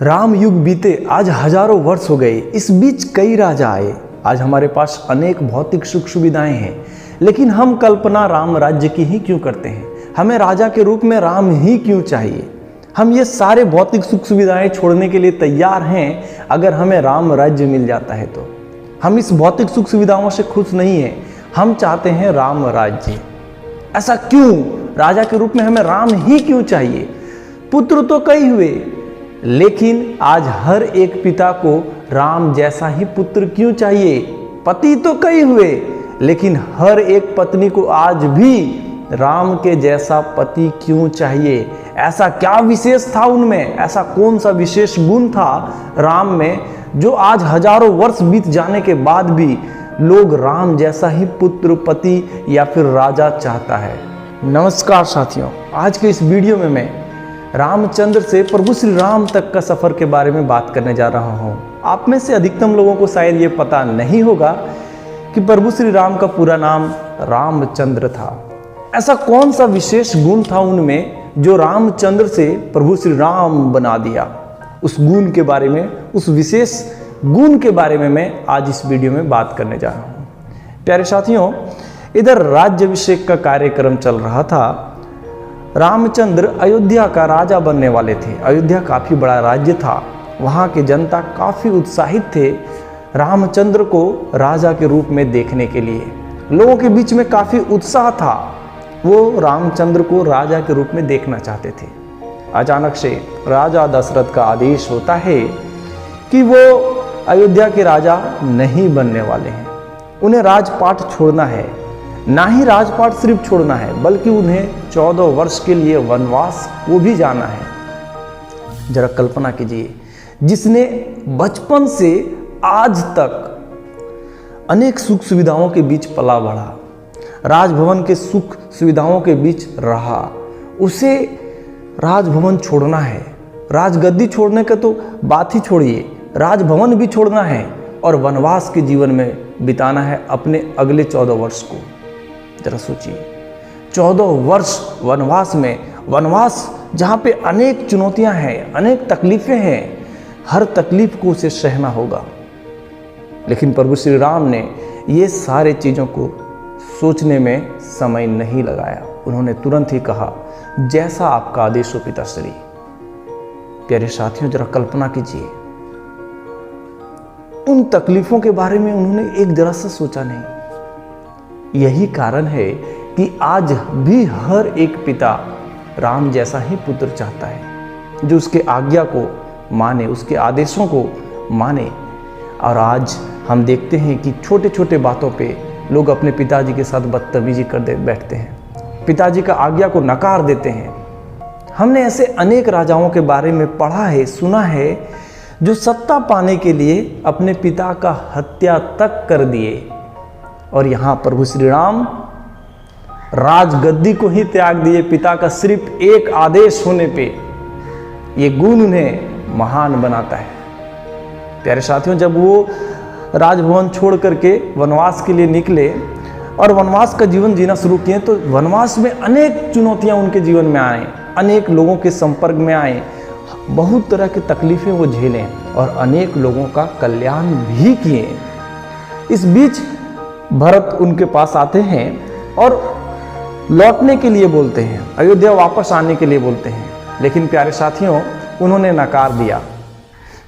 राम युग बीते आज हजारों वर्ष हो गए। इस बीच कई राजा आए। आज हमारे पास अनेक भौतिक सुख सुविधाएं हैं, लेकिन हम कल्पना राम राज्य की ही क्यों करते हैं? हमें राजा के रूप में राम ही क्यों चाहिए? हम ये सारे भौतिक सुख सुविधाएं छोड़ने के लिए तैयार हैं अगर हमें राम राज्य मिल जाता है तो। हम इस भौतिक सुख सुविधाओं से खुश नहीं हैं, हम चाहते हैं राम राज्य। ऐसा क्यों? राजा के रूप में हमें राम ही क्यों चाहिए? पुत्र तो कई हुए, लेकिन आज हर एक पिता को राम जैसा ही पुत्र क्यों चाहिए? पति तो कई हुए, लेकिन हर एक पत्नी को आज भी राम के जैसा पति क्यों चाहिए? ऐसा क्या विशेष था उनमें? ऐसा कौन सा विशेष गुण था राम में जो आज हजारों वर्ष बीत जाने के बाद भी लोग राम जैसा ही पुत्र, पति या फिर राजा चाहता है? नमस्कार साथियों, आज के इस वीडियो में मैं रामचंद्र से प्रभु श्री राम तक का सफर के बारे में बात करने जा रहा हूं। आप में से अधिकतम लोगों को शायद ये पता नहीं होगा कि प्रभु श्री राम का पूरा नाम रामचंद्र था। ऐसा कौन सा विशेष गुण था उनमें जो रामचंद्र से प्रभु श्री राम बना दिया? उस गुण के बारे में, उस विशेष गुण के बारे में मैं आज इस वीडियो में बात करने जा रहा हूं। प्यारे साथियों, इधर राज्याभिषेक का कार्यक्रम चल रहा था। रामचंद्र अयोध्या का राजा बनने वाले थे। अयोध्या काफी बड़ा राज्य था, वहां की जनता काफी उत्साहित थे रामचंद्र को राजा के रूप में देखने के लिए। लोगों के बीच में काफी उत्साह था, वो रामचंद्र को राजा के रूप में देखना चाहते थे। अचानक से राजा दशरथ का आदेश होता है कि वो अयोध्या के राजा नहीं बनने वाले हैं, उन्हें राजपाट छोड़ना है। ना ही राजपाट सिर्फ छोड़ना है, बल्कि उन्हें 14 वर्ष के लिए वनवास वो भी जाना है। जरा कल्पना कीजिए, जिसने बचपन से आज तक अनेक सुख सुविधाओं के बीच पला बढ़ा, राजभवन के सुख सुविधाओं के बीच रहा, उसे राजभवन छोड़ना है। राजगद्दी छोड़ने का तो बात ही छोड़िए, राजभवन भी छोड़ना है और वनवास के जीवन में बिताना है अपने अगले 14 वर्ष को। जरा सोचिए, 14 वर्ष वनवास में, वनवास जहाँ पे अनेक चुनौतियाँ हैं, अनेक तकलीफें हैं, हर तकलीफ को उसे सहना होगा। लेकिन प्रभु श्री राम ने ये सारे चीज़ों को सोचने में समय नहीं लगाया। उन्होंने तुरंत ही कहा, जैसा आपका आदेश हो पिताश्री। प्यारे साथियों, जरा कल्पना कीजिए, उन तकलीफों के बारे में उन्होंने एक जरा सा सोचा नहीं। यही कारण है कि आज भी हर एक पिता राम जैसा ही पुत्र चाहता है, जो उसके आज्ञा को माने, उसके आदेशों को माने। और आज हम देखते हैं कि छोटे छोटे बातों पे लोग अपने पिताजी के साथ बदतमीजी कर बैठते हैं, पिताजी का आज्ञा को नकार देते हैं। हमने ऐसे अनेक राजाओं के बारे में पढ़ा है, सुना है, जो सत्ता पाने के लिए अपने पिता का हत्या तक कर दिए। और यहाँ प्रभु श्री राम राजगद्दी को ही त्याग दिए पिता का सिर्फ एक आदेश होने पे। ये गुण उन्हें महान बनाता है। प्यारे साथियों, जब वो राजभवन छोड़ करके वनवास के लिए निकले और वनवास का जीवन जीना शुरू किए, तो वनवास में अनेक चुनौतियां उनके जीवन में आए, अनेक लोगों के संपर्क में आए, बहुत तरह की तकलीफें वो झेलें और अनेक लोगों का कल्याण भी किए। इस बीच भरत उनके पास आते हैं और लौटने के लिए बोलते हैं, अयोध्या वापस आने के लिए बोलते हैं। लेकिन प्यारे साथियों, उन्होंने नकार दिया।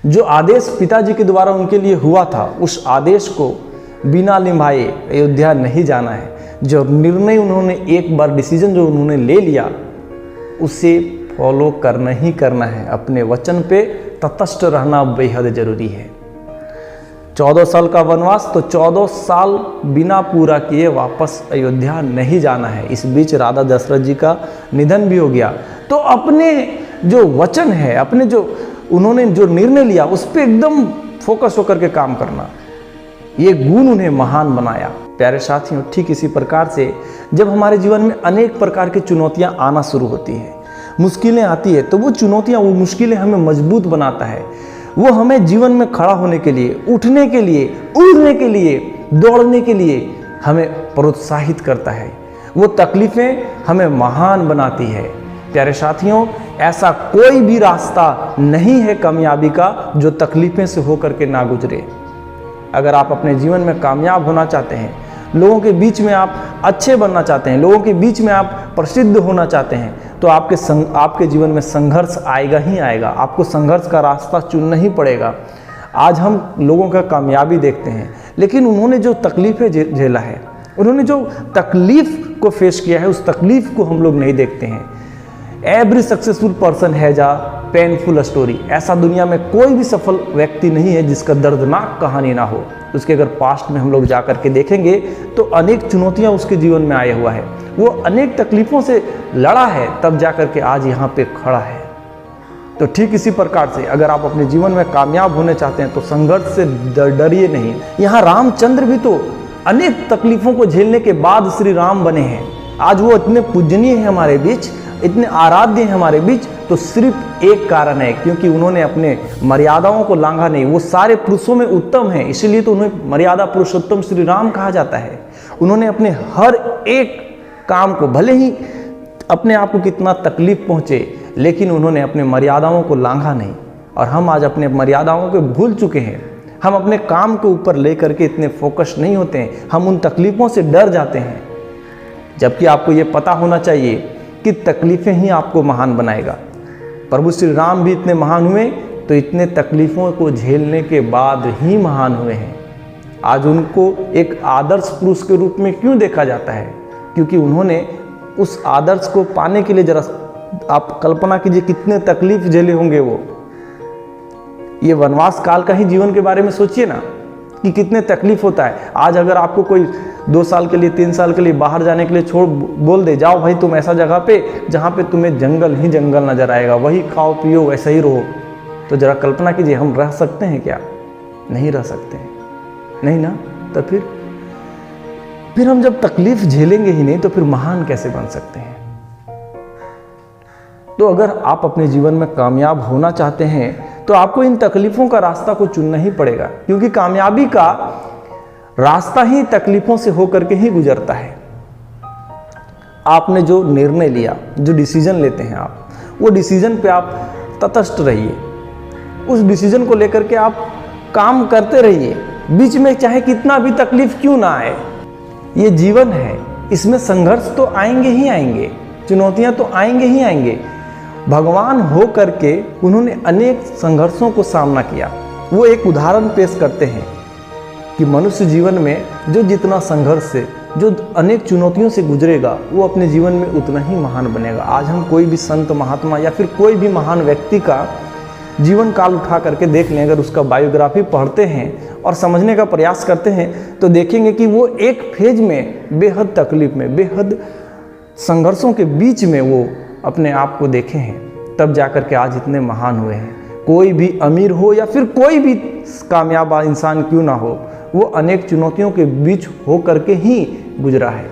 जो आदेश पिताजी के द्वारा उनके लिए हुआ था, उस आदेश को बिना निभाए अयोध्या नहीं जाना है। जो निर्णय उन्होंने एक बार डिसीजन जो उन्होंने ले लिया, उसे फॉलो करना ही करना है। अपने वचन पे तटस्थ रहना बेहद जरूरी है। 14 साल का वनवास, तो 14 साल बिना पूरा किए वापस अयोध्या नहीं जाना है। इस बीच राजा दशरथ जी का निधन भी हो गया। तो अपने जो वचन है, अपने जो उन्होंने जो निर्णय लिया, उस पर एकदम फोकस होकर के काम करना, ये गुण उन्हें महान बनाया। प्यारे साथियों, ठीक इसी प्रकार से जब हमारे जीवन में अनेक प्रकार की चुनौतियां आना शुरू होती है, मुश्किलें आती है, तो वो चुनौतियां, वो मुश्किलें हमें मजबूत बनाता है। वो हमें जीवन में खड़ा होने के लिए, उठने के लिए, उड़ने के लिए, दौड़ने के लिए हमें प्रोत्साहित करता है। वो तकलीफें हमें महान बनाती है। प्यारे साथियों, ऐसा कोई भी रास्ता नहीं है कामयाबी का जो तकलीफें से होकर के ना गुजरे। अगर आप अपने जीवन में कामयाब होना चाहते हैं, लोगों के बीच में आप अच्छे बनना चाहते हैं, लोगों के बीच में आप प्रसिद्ध होना चाहते हैं, तो आपके जीवन में संघर्ष आएगा ही आएगा। आपको संघर्ष का रास्ता चुनना ही पड़ेगा। आज हम लोगों का कामयाबी देखते हैं, लेकिन उन्होंने जो तकलीफें झेला है, उन्होंने जो तकलीफ को फेस किया है, उस तकलीफ को हम लोग नहीं देखते हैं। Every successful person has a painful story. ऐसा दुनिया में कोई भी सफल व्यक्ति नहीं है जिसका दर्दनाक कहानी ना हो। उसके अगर पास्ट में हम लोग जा करके देखेंगे तो अनेक चुनौतियां उसके जीवन में आया हुआ है, वो अनेक तकलीफों से लड़ा है, तब जा करके आज यहाँ पे खड़ा है। तो ठीक इसी प्रकार से अगर आप अपने जीवन में कामयाब होने चाहते हैं तो संघर्ष से डरिए नहीं। यहाँ रामचंद्र भी तो अनेक तकलीफों को झेलने के बाद श्री राम बने हैं। आज वो इतने पूजनीय है हमारे बीच, इतने आराध्य हैं हमारे बीच, तो सिर्फ एक कारण है, क्योंकि उन्होंने अपने मर्यादाओं को लांघा नहीं। वो सारे पुरुषों में उत्तम हैं, इसीलिए तो उन्हें मर्यादा पुरुषोत्तम श्री राम कहा जाता है। उन्होंने अपने हर एक काम को, भले ही अपने आप को कितना तकलीफ पहुंचे, लेकिन उन्होंने अपने मर्यादाओं को लांघा नहीं। और हम आज अपने मर्यादाओं को भूल चुके हैं। हम अपने काम के ऊपर लेकर के इतने फोकस नहीं होते हैं, हम उन तकलीफों से डर जाते हैं। जबकि आपको ये पता होना चाहिए कि तकलीफें ही आपको महान बनाएगा। प्रभु श्री राम भी इतने महान हुए तो इतने तकलीफों को झेलने के बाद ही महान हुए हैं। आज उनको एक आदर्श पुरुष के रूप में क्यों देखा जाता है? क्योंकि उन्होंने उस आदर्श को पाने के लिए, जरा आप कल्पना कीजिए कितने तकलीफ झेले होंगे वो। ये वनवास काल का ही जीवन के बारे में सोचिए ना कि कितने तकलीफ होता है। आज अगर आपको कोई 2 साल के लिए, 3 साल के लिए बाहर जाने के लिए बोल दे, जाओ भाई तुम ऐसा जगह पे जहाँ पे तुम्हें जंगल ही जंगल नजर आएगा, वही खाओ पियो वैसे ही रहो, तो जरा कल्पना कीजिए हम रह सकते हैं क्या? नहीं रह सकते हैं, नहीं ना। तो फिर हम जब तकलीफ झेलेंगे ही नहीं तो फिर महान कैसे बन सकते हैं? तो अगर आप अपने जीवन में कामयाब होना चाहते हैं तो आपको इन तकलीफों का रास्ता को चुनना ही पड़ेगा, क्योंकि कामयाबी का रास्ता ही तकलीफों से होकर के ही गुजरता है। आपने जो निर्णय लिया, जो डिसीजन लेते हैं आप, वो डिसीजन पे आप तटस्थ रहिए, उस डिसीजन को लेकर के आप काम करते रहिए, बीच में चाहे कितना भी तकलीफ क्यों ना आए। ये जीवन है, इसमें संघर्ष तो आएंगे ही आएंगे, चुनौतियां तो आएंगे ही आएंगे। भगवान हो करके उन्होंने अनेक संघर्षों को सामना किया। वो एक उदाहरण पेश करते हैं कि मनुष्य जीवन में जो जितना संघर्ष से, जो अनेक चुनौतियों से गुजरेगा, वो अपने जीवन में उतना ही महान बनेगा। आज हम कोई भी संत महात्मा या फिर कोई भी महान व्यक्ति का जीवन काल उठा करके देख लें, अगर उसका बायोग्राफी पढ़ते हैं और समझने का प्रयास करते हैं तो देखेंगे कि वो एक फेज में बेहद तकलीफ में, बेहद संघर्षों के बीच में वो अपने आप को देखे हैं, तब जाकर के आज इतने महान हुए हैं। कोई भी अमीर हो या फिर कोई भी कामयाब इंसान क्यों ना हो, वो अनेक चुनौतियों के बीच हो करके ही गुजरा है।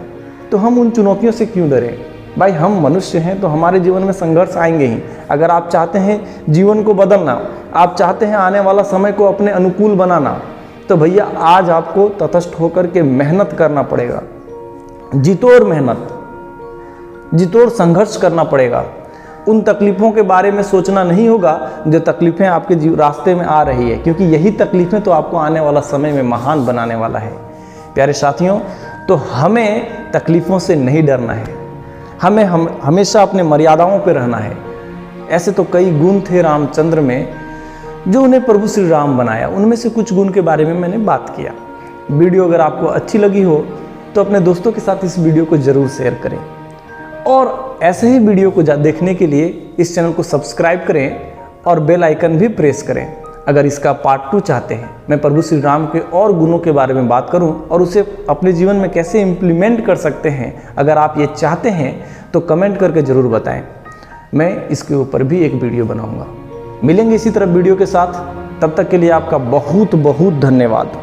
तो हम उन चुनौतियों से क्यों डरें? भाई हम मनुष्य हैं तो हमारे जीवन में संघर्ष आएंगे ही। अगर आप चाहते हैं जीवन को बदलना, आप चाहते हैं आने वाला समय को अपने अनुकूल बनाना, तो भैया आज आपको तटस्थ होकर के मेहनत करना पड़ेगा, जितोड़ मेहनत, जितोड़ संघर्ष करना पड़ेगा। उन तकलीफ़ों के बारे में सोचना नहीं होगा जो तकलीफ़ें आपके रास्ते में आ रही है, क्योंकि यही तकलीफ़ें तो आपको आने वाला समय में महान बनाने वाला है। प्यारे साथियों, तो हमें तकलीफ़ों से नहीं डरना है, हमें हमेशा अपने मर्यादाओं पर रहना है। ऐसे तो कई गुण थे रामचंद्र में जो उन्हें प्रभु श्री राम बनाया, उनमें से कुछ गुण के बारे में मैंने बात किया। वीडियो अगर आपको अच्छी लगी हो तो अपने दोस्तों के साथ इस वीडियो को ज़रूर शेयर करें, और ऐसे ही वीडियो को देखने के लिए इस चैनल को सब्सक्राइब करें और बेल आइकन भी प्रेस करें। अगर इसका पार्ट 2 चाहते हैं, मैं प्रभु श्री राम के और गुणों के बारे में बात करूं और उसे अपने जीवन में कैसे इम्प्लीमेंट कर सकते हैं, अगर आप ये चाहते हैं तो कमेंट करके ज़रूर बताएं। मैं इसके ऊपर भी एक वीडियो बनाऊंगा। मिलेंगे इसी तरह वीडियो के साथ, तब तक के लिए आपका बहुत बहुत धन्यवाद।